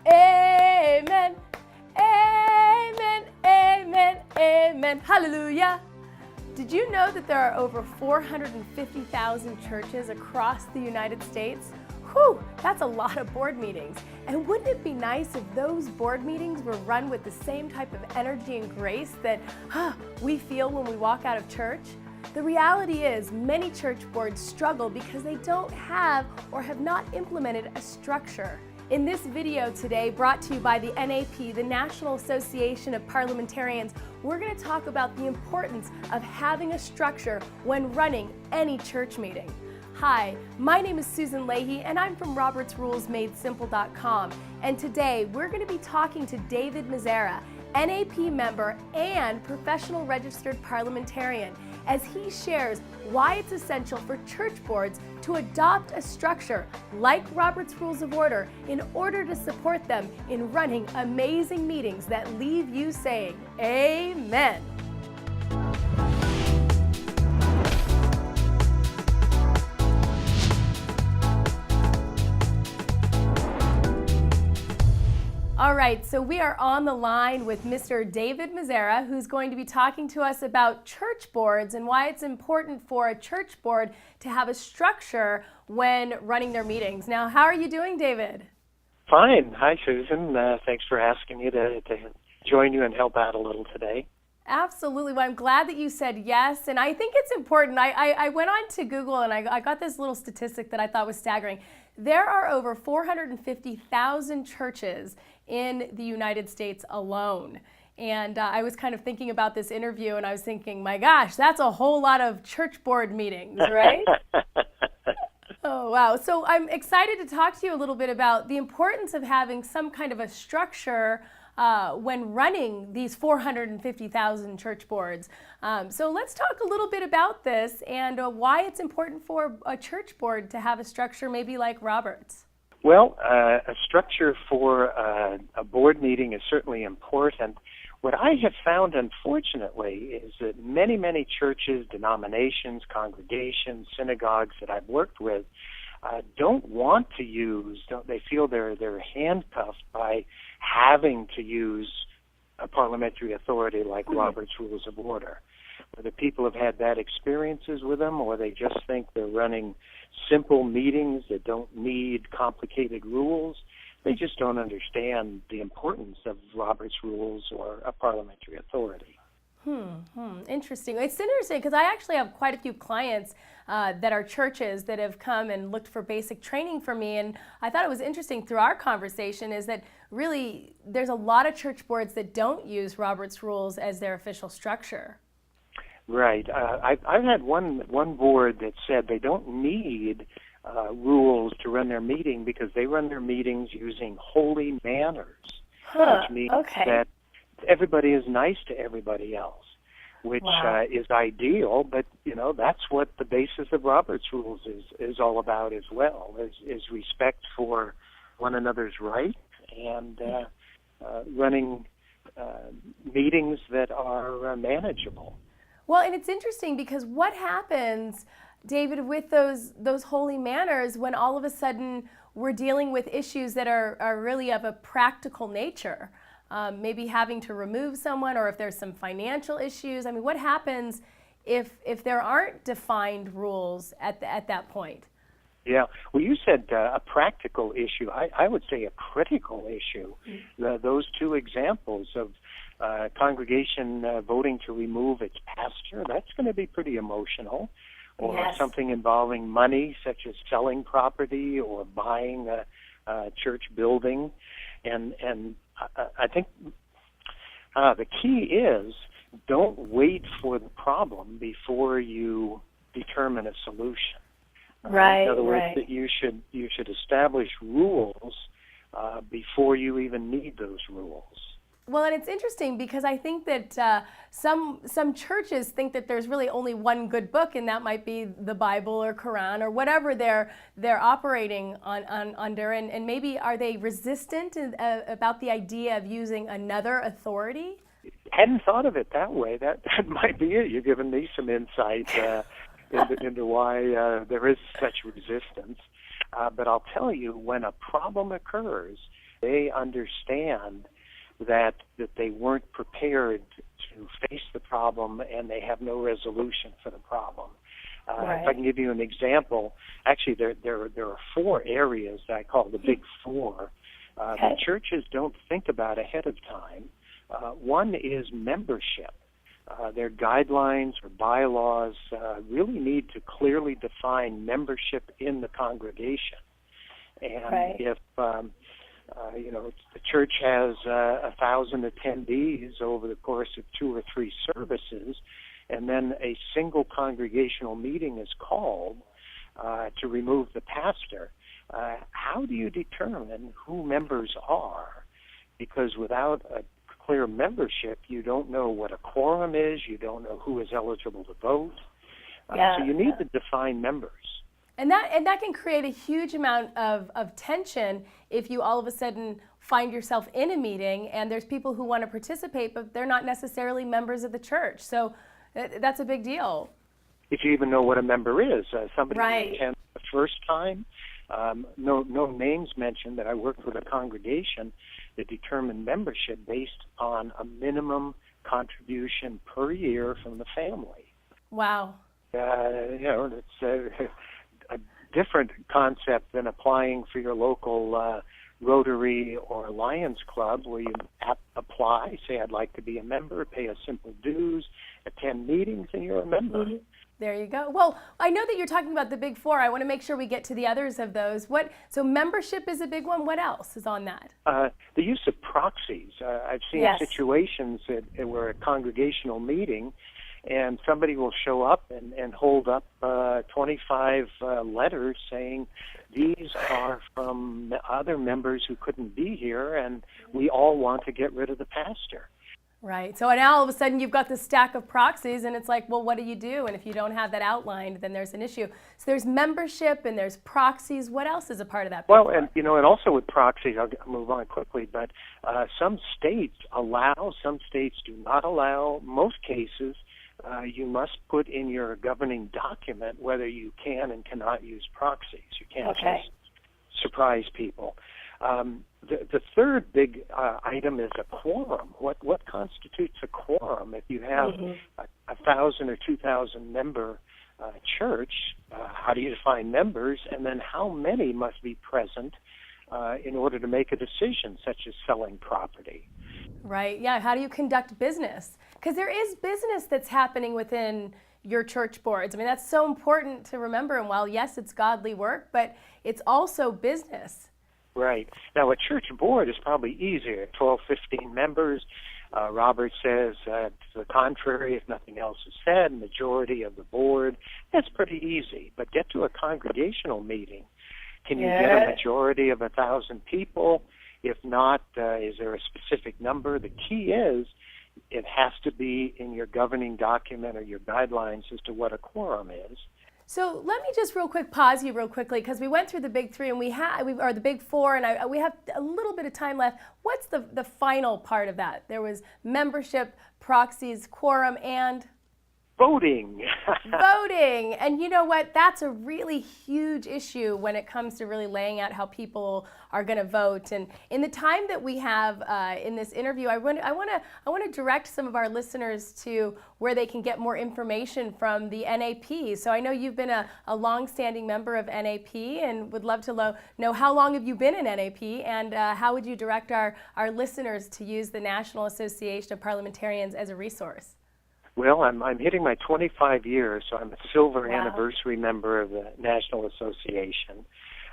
Amen. Amen. Amen. Amen. Hallelujah. Did you know that there are over 450,000 churches across the United States? Whew, that's a lot of board meetings. And wouldn't it be nice if those board meetings were run with the same type of energy and grace that we feel when we walk out of church? The reality is many church boards struggle because they don't have or have not implemented a structure. In this video today, brought to you by the NAP, the National Association of Parliamentarians, we're going to talk about the importance of having a structure when running any church meeting. Hi, my name is Susan Leahy and I'm from RobertsRulesMadeSimple.com, and today we're going to be talking to David Mazera, NAP member and professional registered parliamentarian, as he shares why it's essential for church boards to adopt a structure like Robert's Rules of Order in order to support them in running amazing meetings that leave you saying, Amen. All right, so we are on the line with Mr. David Mazera, who's going to be talking to us about church boards and why it's important for a church board to have a structure when running their meetings. Now, how are you doing, David? Fine. Hi, Susan. Thanks for asking me to join you and help out a little today. Absolutely. Well, I'm glad that you said yes, and I think it's important. I went on to Google and I got this little statistic that I thought was staggering. There are over 450,000 churches in the United States alone. And I was kind of thinking about this interview and I was thinking, my gosh, that's a whole lot of church board meetings, right? Oh, wow. So I'm excited to talk to you a little bit about the importance of having some kind of a structure when running these 450,000 church boards. So let's talk a little bit about this and why it's important for a church board to have a structure maybe like Robert's. Well, a structure for a board meeting is certainly important. What I have found, unfortunately, is that many churches, denominations, congregations, synagogues that I've worked with don't want to use, they feel they're handcuffed by having to use a parliamentary authority like Robert's Rules of Order. Whether people have had bad experiences with them or they just think they're running simple meetings that don't need complicated rules, they just don't understand the importance of Robert's Rules or a parliamentary authority. Interesting. It's interesting because I actually have quite a few clients that are churches that have come and looked for basic training from me, and I thought it was interesting through our conversation is that really there's a lot of church boards that don't use Robert's Rules as their official structure. Right. I've had one board that said they don't need rules to run their meeting because they run their meetings using holy manners, which means that everybody is nice to everybody else, which is ideal, but that's what the basis of Robert's Rules is all about as well, is respect for one another's rights and running meetings that are manageable. Well, and it's interesting because what happens, David, with those holy manners when all of a sudden we're dealing with issues that are really of a practical nature? Maybe having to remove someone or if there's some financial issues. I mean, what happens if there aren't defined rules at that point? Yeah. Well, you said a practical issue. I would say a critical issue. Those two examples of congregation voting to remove its pastor, that's going to be pretty emotional. Or something involving money, such as selling property or buying a church building. And I think the key is don't wait for the problem before you determine a solution. Right. In other words, that you should establish rules before you even need those rules. Well, and it's interesting because I think that some churches think that there's really only one good book, and that might be the Bible or Quran or whatever they're operating under. And maybe are they resistant about the idea of using another authority? Hadn't thought of it that way. That might be it. You're giving me some insight into why there is such resistance. But I'll tell you, when a problem occurs, they understand that they weren't prepared to face the problem and they have no resolution for the problem. If I can give you an example, actually there are 4 areas that I call the big 4 that churches don't think about ahead of time. One is membership. Their guidelines or bylaws really need to clearly define membership in the congregation. And if the church has 1,000 attendees over the course of 2 or 3 services, and then a single congregational meeting is called to remove the pastor, how do you determine who members are? Because without a clear membership, you don't know what a quorum is, you don't know who is eligible to vote. So you need to define members. And that can create a huge amount of tension if you all of a sudden find yourself in a meeting and there's people who want to participate, but they're not necessarily members of the church. So that's a big deal. If you even know what a member is. Somebody who attends the first time, no names mentioned, that I worked with a congregation that determined membership based on a minimum contribution per year from the family. Wow. It's a different concept than applying for your local Rotary or Lions Club, where you apply, say I'd like to be a member, pay a simple dues, attend meetings, and you're a member. Mm-hmm. There you go. Well, I know that you're talking about the big 4. I want to make sure we get to the others of those. So membership is a big one. What else is on that? The use of proxies. I've seen situations where a congregational meeting, and somebody will show up and hold up 25 letters saying these are from other members who couldn't be here, and we all want to get rid of the pastor. Right. So now all of a sudden you've got this stack of proxies, and it's like, well, what do you do? And if you don't have that outlined, then there's an issue. So there's membership and there's proxies. What else is a part of that? Well, and also with proxies, I'll move on quickly, but some states allow, some states do not allow. Most cases, you must put in your governing document whether you can and cannot use proxies. You can't just surprise people. The third big item is a quorum. What constitutes a quorum? If you have 1,000 or 2,000 member church, how do you define members? And then how many must be present in order to make a decision, such as selling property? Right. Yeah. How do you conduct business? Because there is business that's happening within your church boards. I mean, that's so important to remember. And while, yes, it's godly work, but it's also business. Right. Now, a church board is probably easier, 12, 15 members. Robert says to the contrary, if nothing else is said, majority of the board. That's pretty easy. But get to a congregational meeting. Can you get a majority of 1,000 people? If not, is there a specific number? The key is it has to be in your governing document or your guidelines as to what a quorum is. So let me just real quick pause you real quickly, because we went through the big 3 and or the big 4, and we have a little bit of time left. What's the final part of that? There was membership, proxies, quorum, and voting. Voting. And you know what? That's a really huge issue when it comes to really laying out how people are going to vote. And in the time that we have in this interview, I want to direct some of our listeners to where they can get more information from the NAP. So I know you've been a long-standing member of NAP, and would love to know how long have you been in NAP, and how would you direct our listeners to use the National Association of Parliamentarians as a resource? Well, I'm hitting my 25 years, so I'm a silver anniversary member of the National Association.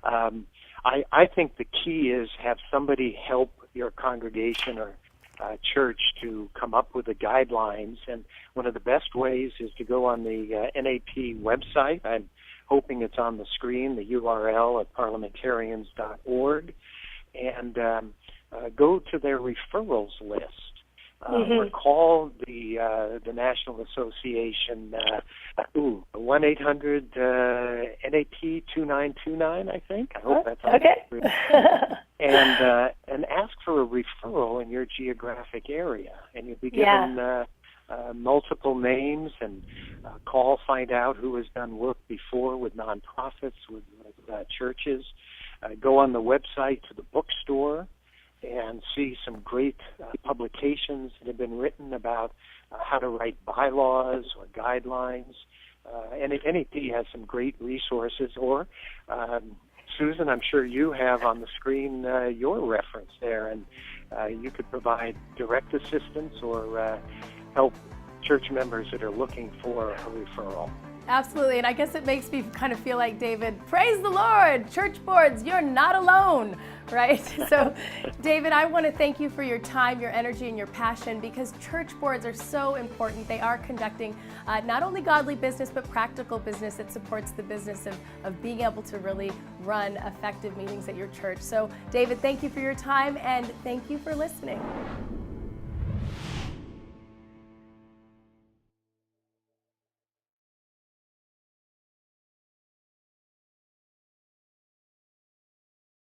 I think the key is have somebody help your congregation or church to come up with the guidelines, and one of the best ways is to go on the NAP website. I'm hoping it's on the screen, the URL at parliamentarians.org, and go to their referrals list. Or call the National Association 1-800-NAP-2929, I think. I hope that's okay. And ask for a referral in your geographic area, and you'll be given multiple names, and find out who has done work before with nonprofits, with churches. Go on the website to the bookstore. and see some great publications that have been written about how to write bylaws or guidelines. And NEP has some great resources. Or, Susan, I'm sure you have on the screen your reference there, and you could provide direct assistance or help church members that are looking for a referral. Absolutely, and I guess it makes me kind of feel like, David, praise the Lord, church boards, you're not alone, right? So, David, I want to thank you for your time, your energy, and your passion, because church boards are so important. They are conducting not only godly business, but practical business that supports the business of being able to really run effective meetings at your church. So, David, thank you for your time, and thank you for listening.